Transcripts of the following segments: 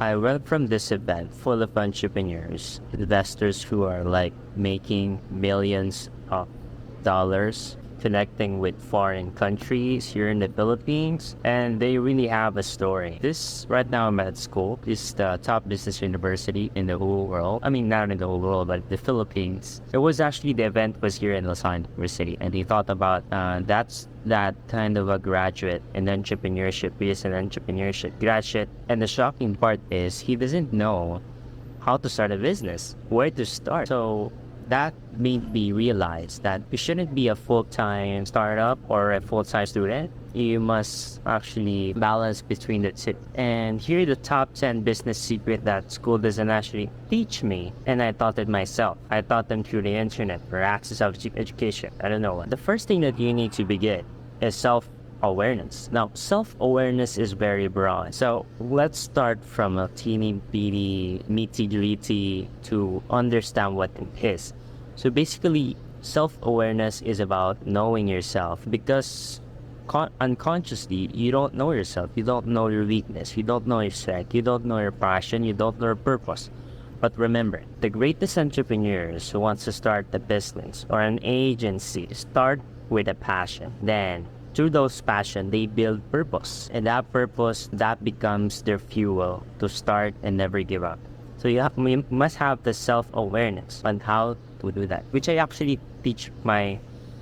I went from this event full of entrepreneurs, investors who are like making millions of dollars, connecting with foreign countries here in the Philippines, and they really have a story. This right now I'm at school is the top business university in the whole world. I mean, not in the whole world, but the Philippines. It was actually the event was here in Los Angeles University, and he thought about that's that kind of a graduate in entrepreneurship. He is an entrepreneurship graduate, and the shocking part is he doesn't know how to start a business, where to start. So that made me realize that you shouldn't be a full-time startup or a full-time student. You must actually balance between the two. And here are the top 10 business secret that school doesn't actually teach me. And I taught it myself. I taught them through the internet or access of education. I don't know. The first thing that you need to begin is self-awareness. Now, self-awareness is very broad. So let's start from a teeny bitty, nitty-gritty to understand what it is. So basically, self-awareness is about knowing yourself because unconsciously, you don't know yourself. You don't know your weakness. You don't know your strength. You don't know your passion. You don't know your purpose. But remember, the greatest entrepreneurs who wants to start a business or an agency start with a passion. Then through those passion, they build purpose. And that purpose, that becomes their fuel to start and never give up. So you must have the self-awareness on how to do that, which I actually teach my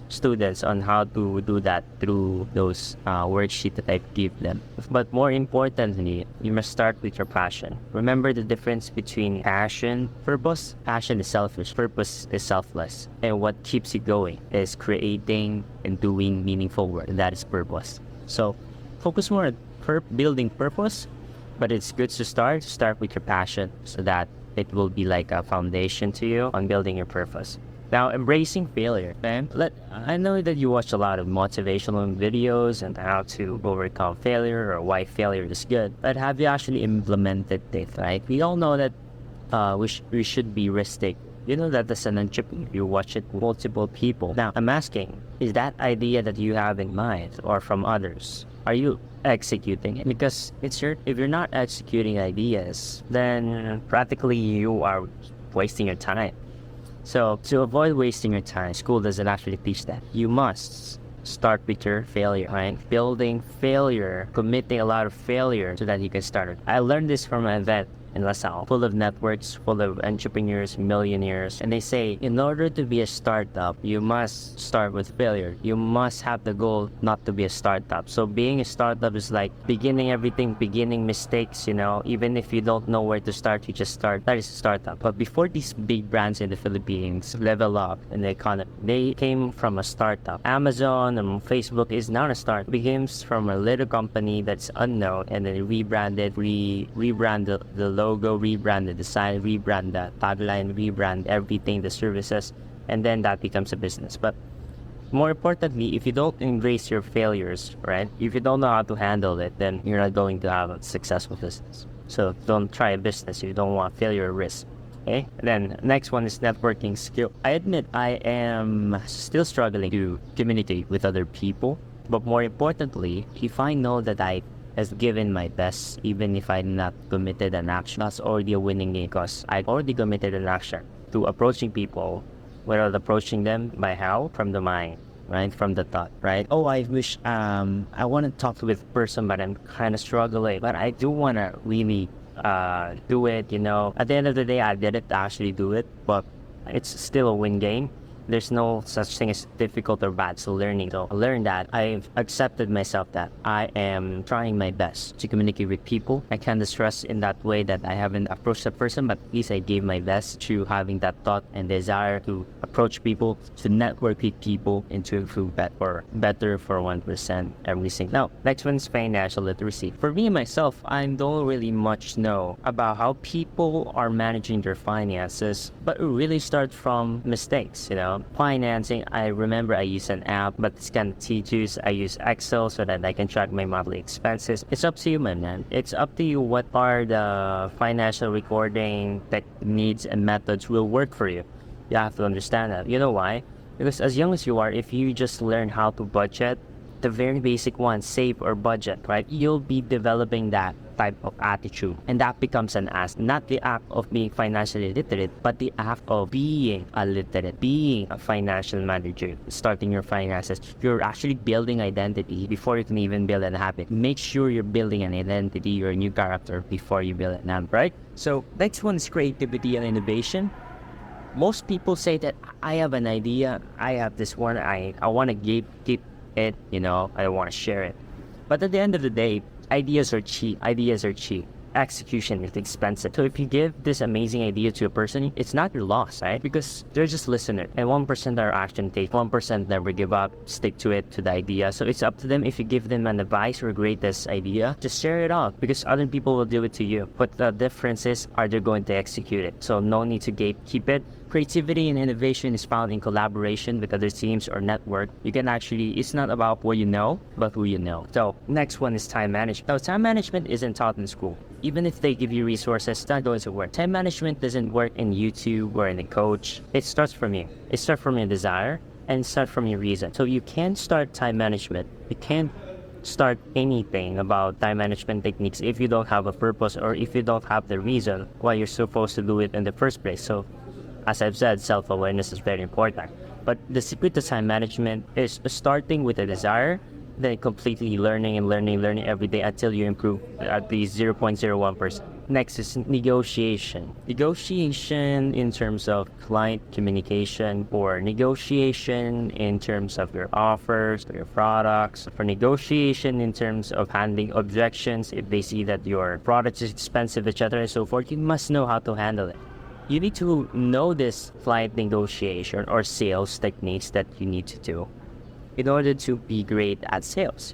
students on how to do that through those worksheets that I give them. But more importantly, you must start with your passion. Remember the difference between passion, purpose. Passion is selfish, purpose is selfless. And what keeps you going is creating and doing meaningful work. That is purpose. So focus more on building purpose, but it's good to start with your passion so that it will be like a foundation to you on building your purpose. Now, embracing failure, man. I know that you watch a lot of motivational videos and how to overcome failure or why failure is good, but have you actually implemented it, right? We all know that we should be risk-taking. You know that as an entrepreneur, you watch it with multiple people. Now, I'm asking, is that idea that you have in mind or from others, are you executing it? Because if you're not executing ideas, then practically you are wasting your time. So to avoid wasting your time, school doesn't actually teach that. You must start with your failure, right? Building failure, committing a lot of failure so that you can start it. I learned this from an event in LaSalle, full of networks, full of entrepreneurs, millionaires. And they say, in order to be a startup, you must start with failure. You must have the goal not to be a startup. So being a startup is like beginning everything, beginning mistakes, even if you don't know where to start, you just start. That is a startup. But before these big brands in the Philippines level up in the economy, they came from a startup. Amazon and Facebook is not a startup. It begins from a little company that's unknown and then rebranded the logo, rebrand the design, rebrand the tagline, rebrand everything, the services, and then that becomes a business. But more importantly, if you don't embrace your failures, right? If you don't know how to handle it, then you're not going to have a successful business. So don't try a business if you don't want failure or risk. Okay? And then next one is networking skill. I admit I am still struggling to communicate with other people, but more importantly, if I know that I has given my best, even if I'm not committed an action, that's already a winning game because I've already committed an action to approaching people, without approaching them by how? From the mind, right? From the thought, right? Oh, I wish, I want to talk with a person, but I'm kind of struggling, but I do want to really do it, At the end of the day, I didn't actually do it, but it's still a win game. There's no such thing as difficult or bad. So learning. So I learned that I've accepted myself that I am trying my best to communicate with people. I can't stress in that way that I haven't approached a person, but at least I gave my best to having that thought and desire to approach people, to network with people, and to improve better for 1% every single. Now, next one is financial literacy. For me myself, I don't really much know about how people are managing their finances, but it really starts from mistakes, Financing, I remember I use an app, but it's kind of tedious. I use Excel so that I can track my monthly expenses. It's up to you, my man. It's up to you what are the financial recording techniques and methods will work for you. You have to understand that. You know why? Because as young as you are, if you just learn how to budget, the very basic one, save or budget, right? You'll be developing that type of attitude. And that becomes an ask, not the act of being financially literate, but the act of being a literate, being a financial manager, starting your finances. You're actually building identity before you can even build an habit. Make sure you're building an identity or a new character before you build an habit, right? So next one is creativity and innovation. Most people say that I have an idea, I have this one, I want to keep it, I want to share it. But at the end of the day, ideas are cheap. Execution is expensive. So if you give this amazing idea to a person, it's not your loss, right? Because they're just listeners. And 1% are action take, 1% never give up, stick to it, to the idea. So it's up to them. If you give them an advice or great this idea, just share it out, because other people will do it to you. But the difference is, are they going to execute it? So no need to gatekeep it. Creativity and innovation is found in collaboration with other teams or network. You can actually, it's not about what you know, but who you know. So next one is time management. Now, time management isn't taught in school. Even if they give you resources, it's not going to work. Time management doesn't work in YouTube or in a coach. It starts from you. It starts from your desire and start from your reason. So you can't start time management. You can't start anything about time management techniques if you don't have a purpose or if you don't have the reason why you're supposed to do it in the first place. So as I've said, self-awareness is very important. But the secret to time management is starting with a desire, then completely learning every day until you improve at least 0.01%. Next is negotiation. Negotiation in terms of client communication, or negotiation in terms of your offers or your products, for negotiation in terms of handling objections if they see that your product is expensive, etc. and so forth. You must know how to handle it. You need to know this client negotiation or sales techniques that you need to do in order to be great at sales.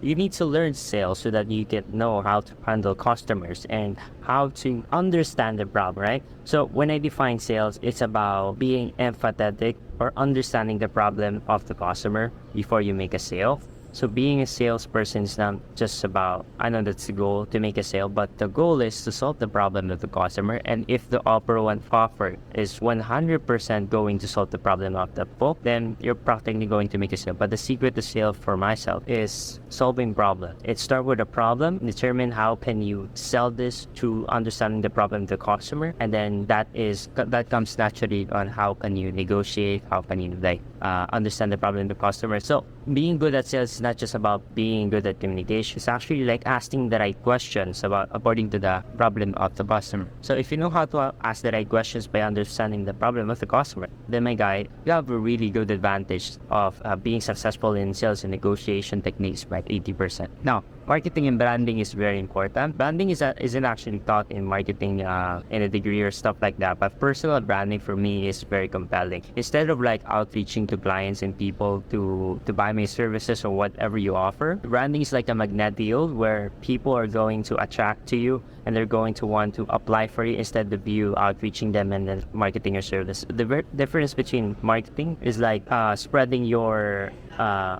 You need to learn sales so that you can know how to handle customers and how to understand the problem, right? So when I define sales, it's about being empathetic or understanding the problem of the customer before you make a sale. So being a salesperson is not just about, I know that's the goal, to make a sale, but the goal is to solve the problem of the customer. And if the offer is 100% going to solve the problem of the book, then you're practically going to make a sale. But the secret to sale for myself is solving problem. It starts with a problem, determine how can you sell this to understanding the problem of the customer, and then that comes naturally on how can you negotiate, how can you understand the problem of the customer. So being good at sales is not just about being good at communication. It's actually like asking the right questions according to the problem of the customer. So if you know how to ask the right questions by understanding the problem of the customer, then my guy, you have a really good advantage of being successful in sales and negotiation techniques by 80%. Now, marketing and branding is very important. Branding isn't actually taught in marketing in a degree or stuff like that, but personal branding for me is very compelling. Instead of like outreaching to clients and people to buy my services or whatever you offer, branding is like a magnet field where people are going to attract to you and they're going to want to apply for you instead of you outreaching them and then marketing your service. The difference between marketing is like spreading your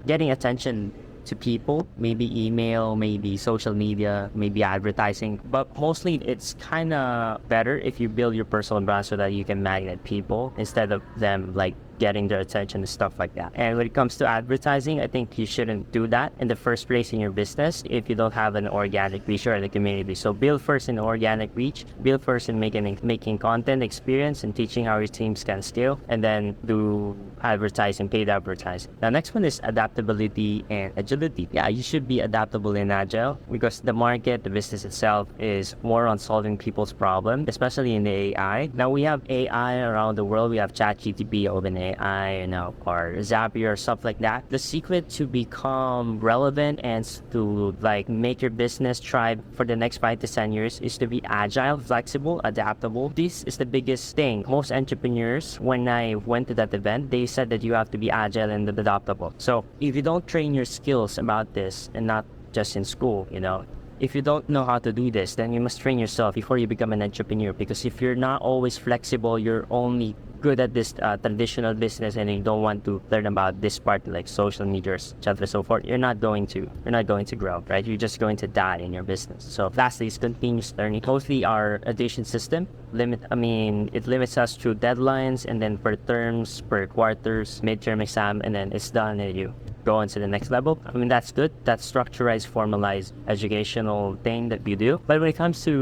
getting attention to people, maybe email, maybe social media, maybe advertising, but mostly it's kind of better if you build your personal brand so that you can magnet people instead of them like getting their attention and stuff like that. And when it comes to advertising, I think you shouldn't do that in the first place in your business if you don't have an organic reach or in the community. So build first in organic reach, build first in making content experience and teaching how your teams can scale, and then do advertising, paid advertising. The next one is adaptability and agility. Yeah, you should be adaptable and agile because the market, the business itself is more on solving people's problems, especially in the AI. Now we have AI around the world. We have ChatGPT, OpenAI, or Zapier or stuff like that. The secret to become relevant and to like make your business thrive for the next 5 to 10 years is to be agile, flexible, adaptable. This is the biggest thing. Most entrepreneurs, when I went to that event, they said that you have to be agile and adaptable. So if you don't train your skills about this and not just in school, if you don't know how to do this, then you must train yourself before you become an entrepreneur. Because if you're not always flexible, you're only good at this traditional business and you don't want to learn about this part like social media, etc. so forth, you're not going to grow, right? You're just going to die in your business. So lastly is continuous learning. Mostly our addition system it limits us to deadlines and then per terms, per quarters, midterm exam, and then it's done and you go on to the next level. I mean, that's good. That's structured, formalized educational thing that you do. But when it comes to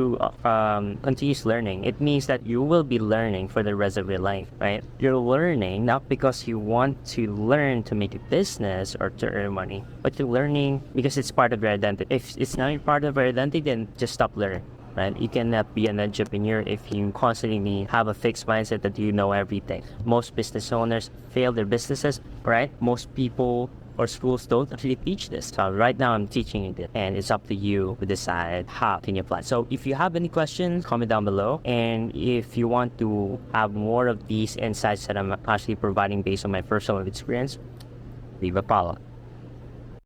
continuous learning, it means that you will be learning for the rest of your life, right? You're learning not because you want to learn to make a business or to earn money, but you're learning because it's part of your identity. If it's not part of your identity, then just stop learning. Right? You cannot be an entrepreneur if you constantly have a fixed mindset that you know everything. Most business owners fail their businesses, right? Most people or schools don't actually teach this. So right now I'm teaching you this, and it's up to you to decide how to apply. So if you have any questions, comment down below. And if you want to have more of these insights that I'm actually providing based on my personal experience, leave a follow.